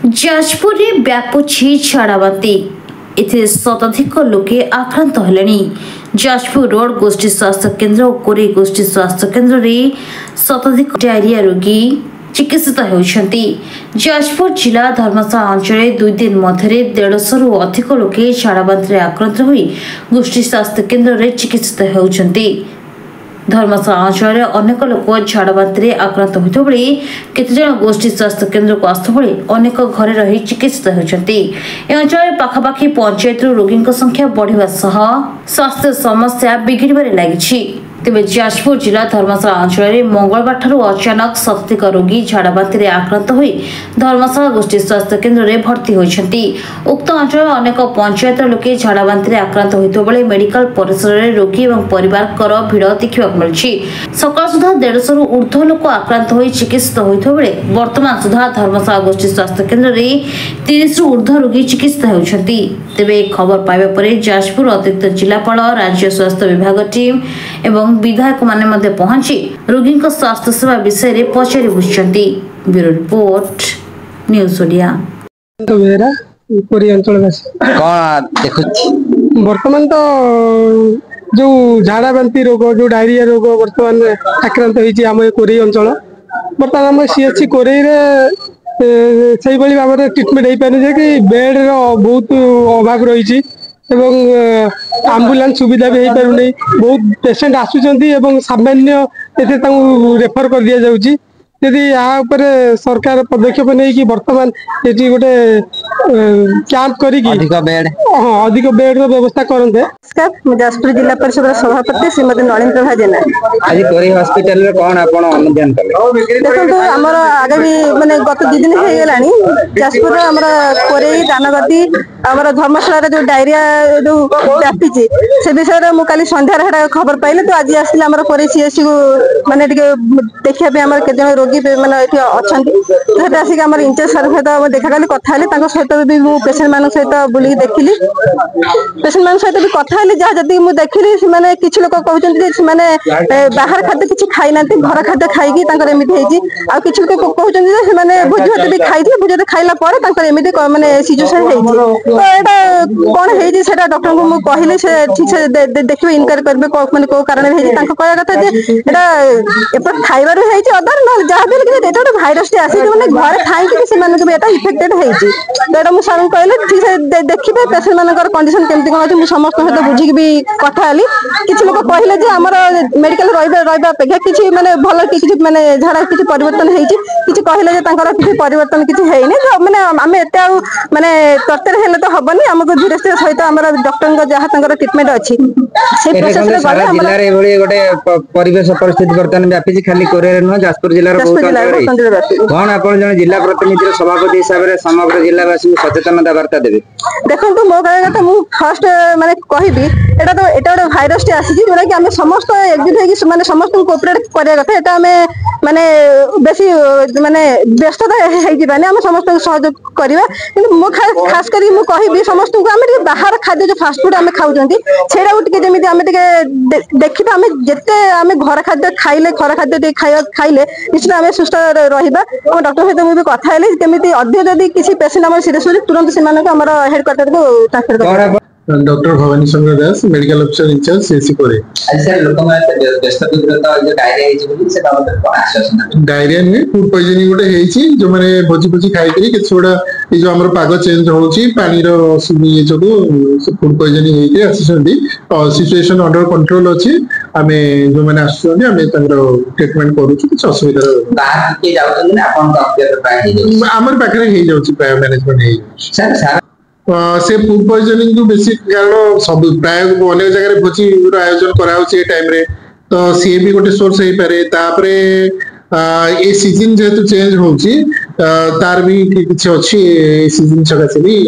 जाजपुर में व्यापुछि झाड़ाबांती एथे शताधिक लोके आक्रांत हेलेनी। जाजपुर रोड गोष्ठी स्वास्थ्य केन्द्र और कोरे गोष्ठी स्वास्थ्य केन्द्र में शताधिक डायरिया रोगी चिकित्सित होती। जाजपुर जिला धर्मशाला अंचल 2 दिन मध्य 150 रु अधिक लोके झाड़ाबांती आक्रांत होई गोष्ठी स्वास्थ्य केन्द्र में चिकित्सित होती। धर्मशाला अंचल अनेक लोक झाड़ाबांती आक्रांत होता बेले केतेजन गोष्ठी स्वास्थ्य केन्द्र को आसता बेले अनेक घरे रही चिकित्सित होती। अंचल पाखापाखि पंचायत रोगी संख्या बढ़िया सह स्वास्थ्य समस्या बिगिड़बार लगी। तेज जाजपुर जिला धर्मशाला अंचल मंगलवार ठारू अचानक शताधिक रोगी झाड़ाबांती आक्रांत होई धर्मशाला गोष्ठी स्वास्थ्य केन्द्र में भर्ती होती। उक्त अंचल अनेक पंचायत लोके झाड़ाबांती आक्रांत होता बेले मेडिकल परिसर में रोगी और परिवार भिड़ देखा मिली। सकाल सुधा 150 रु ऊर्ध्व लोक आक्रांत हो चिकित्सित होता बेले वर्तमान सुधा धर्मशाला गोष्ठी स्वास्थ्य केन्द्र में 30 रु ऊर्ध्व रोगी चिकित्सित होती। तेबे खबर पाइबा परे जाजपुर अतिरिक्त जिलापाल राज्य स्वास्थ्य विभाग टीम एवं विधायक माने पहुंची रोगी स्वास्थ्य सेवा विषय में पचारि बुझुछंती। Bureau report news Odia. वर्तमान तो जो झाड़ाबांती रोग जो डायरिया रोग वर्तमान आक्रांत होती आम कोरे अंचल बर्तमान आम सीएचसी कोरे से भाव में ट्रिटमेंट हो पारे कि बेड बहुत अभाव रही आम्बुलांस सुविधा भी हो पारे। बहुत पेसेंट आसुँच सामान्य रेफर कर दि जाऊँगी। यदि यहाँ सरकार पदक्षेप नहीं कि वर्तमान ये गोटे कैंप करी अधिक बेड व्यवस्था करते। जाजपुर जिला परिषद सभापति श्रीमती नलिनी प्रभा जेना आज कोरी हॉस्पिटल रे कोन आपण अनुदान कले देखो हमर आगामी माने गत 2 दिन हे गेलानी जाजपुर हमर कोरे दानगति हमर धर्मशाला रे जो डायरिया जो व्यापी से विषय रे मु काली संध्या रे खबर पाइले तो आज आसिले हमर कोरे सीएससी को माने देखिया पे हमर केजन रोगी माने एठी अछंती तो आसिक हमर इंचार्ज सर सहित देखा काली कथा हले ताको सहित भी मु पेशेंट मान सहित बुली देखिली पेशेंट मान सहित भी कथा हले जहा जदी मु देखिली से माने किछ लोक कहउचंती जे माने बाहर खाद्य किछ खाइ नांती घर खाद्य खाइकी तांकर एमिति हेजी आ किछ लोक कहउचंती जे माने भोज भात भी खाइथि भोज भात खाइला पर तांकर एमिति माने सिचुएशन हेजी तो एटा कोन हेजी सेटा डॉक्टर को मु कहिले से ठीक से देखिबे इनक्वायरी करबे माने को कारण हेजी तांको कहया कथा जे एटा एपर खाइबार हेजी अदर न जहा भी कि एटा भाइरस टे आसी माने घर खाइकी कि से माने के एटा इफेक्टेड हेजी तो एटा मु सर कहले ठीक से देखिबे पेशेंट मानकर कंडीशन केमति कोन अछि मु समस्त सहित बुझी भी कथा हली किछ लोक कहले जे हमर मेडिकल रहबा अपेक्षा किछ माने भल किछ माने झाड़ा किछ परिवर्तन हेछि किछ कहले जे तांकर किछ परिवर्तन किछ हेइने माने आमे एते माने तत्तर हेले तो हबनी हमको धीरे धीरे सहित हमर डॉक्टर को जहा तांकर ट्रीटमेंट अछि से प्रोसेस रे गले जिल्ला रे एभली गोटे परिवेश परिस्थिति वर्तमान व्यापी खाली कोरे रे न जाजपुर जिल्ला रे बहुत कोन आपण जने जिल्ला प्रतिनिधि सभापति हिसाब रे समग्र जिल्लावासी को सचेतनता वार्ता देबे। देखंतु मो कहया कथा मु फर्स्ट माने कहिबी एटा गोटे भाइरस टे आसी जोरा कि आमे समस्त एकजुट हेकि माने समस्त कोऑपरेट करिया कथा एटा आमे माने बेसी माने व्यस्तता हेइ दिबाने आमे समस्त सहयोग करिवा किंतु मो खास करी मु कहिबी समस्त को आमे बाहर खाद्य जो फास्ट फूड आमे खाउजंती छेडा उठके जेमिति आमे टिके देखिबा आमे जत्ते आमे घर खाद्य खाइले घर खाद्य टे खाइले निश्चित आमे सुस्त रहिबा और डॉक्टर सहित मु भी कथा हेले केमिति अधिक जदी किसी पेशेंट हमर सीरियस हो तुरंत सिमान को हमर हेडक्वार्टर को ट्रांसफर कर। डॉक्टर भवानी शंकर दास मेडिकल ऑफिसर इंचार्ज सीएससी कोरे। सर लोक में व्यस्त विग्रता जो डायरिया हेछि बोली से बाबत कोन आश्वासन डायरिया ने फूड पॉइजनिंग गोटे हेछि जो माने भोजी भोजी खाइ करी कि छोडा ए जो हमर पाग चेंज होछि पानी रो ये जदो फूड पॉइजनिंग हेइ के आसीसंदी सिचुएशन अंडर कंट्रोल अछि आमे जो माने आसीसंदी आमे तंगरो ट्रीटमेंट करू छि कि असुविधा बाहर के जाउछन ना आपन डॉक्टर प्राय हेइ हमर पाखरे हेइ जाउछि प्राय मैनेजमेंट हेइ सर से फूड पॉइजनिंग जो बेसी कारण सब प्राय अनेक जगह भोजी आयोजन करा टाइम रे तो सी भी गोटे सोर्स हो पारे तापरे ए सीजन जेतु चेंज होची तार भी किछि अछि ए सीजन सकासे भी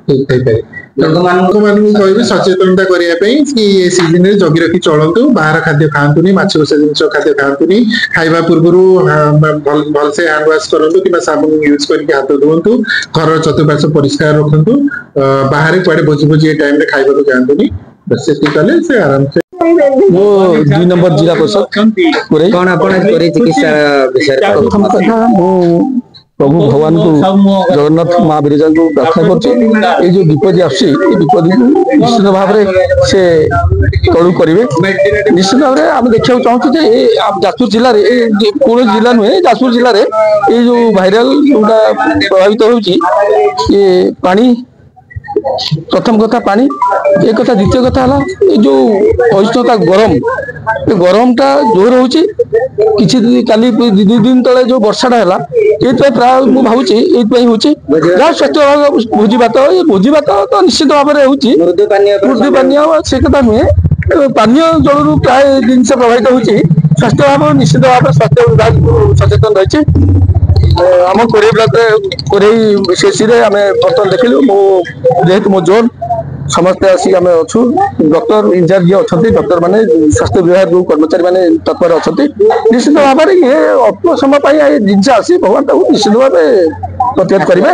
ठीक थाई पारे लोक मानू कहबे सचेतनता करिया पे कि ए सीजन रे जगी रखी चलंतु बाहर खाद्य खांतुनी माछ गोसा जिंस खाद्य खांतुनी खाइबा पूर्वरु भल से हैंड वॉश करंतु कि साबुन यूज करके हाथ धोंतु घर चतुर्पार्श्व परिष्कार रखंतु बाहर कुआडे भोजी भोजी ए टाइम रे खाइबा को जानतुनी बस से कले से आराम से वो 2 नंबर जिला परिषद कोन आपण कोरे चिकित्सा विषय प्रभु भगवान को जगन्नाथ माँ विरजा को प्रार्थना कर जो विपद आस विपद निश्चित भाव से तलू करेंगे निश्चित भाव में आम देखा चाहूँ जाजपुर जिले में कौन जिला नुहे जाजपुर जिले में ये जो भाइराल जोटा प्रभावित हो पानी प्रथम कथा पानी एक कथा द्वितीय कथा है जो अहिष्णुता गरम टा जोर हो काली दु दिन तले जो वर्षाटा है प्राय मुझे भावुँ ये स्वास्थ्य विभाग भोजी भात तो निश्चित भाव में मृदु पानीय से कथा नुहे पानीय जल प्राय जिन प्रभावित हो स्वास्थ्य भाव निश्चित भाव स्वास्थ्य विभाग सचेतन रही आम कोरे ब्लॉक कोरे सीसी आम बर्तमान देखिलु जेहेतु मो जोन समस्ते आसी आम अच्छु डॉक्टर इंचार्ज जी अच्छा डॉक्टर माने स्वास्थ्य विभाग कर्मचारी माने तत्पर अच्छा निश्चित भाव में ये अल्प समय जिनस आसी भगवान निश्चित भाव प्रतिहत करेंगे।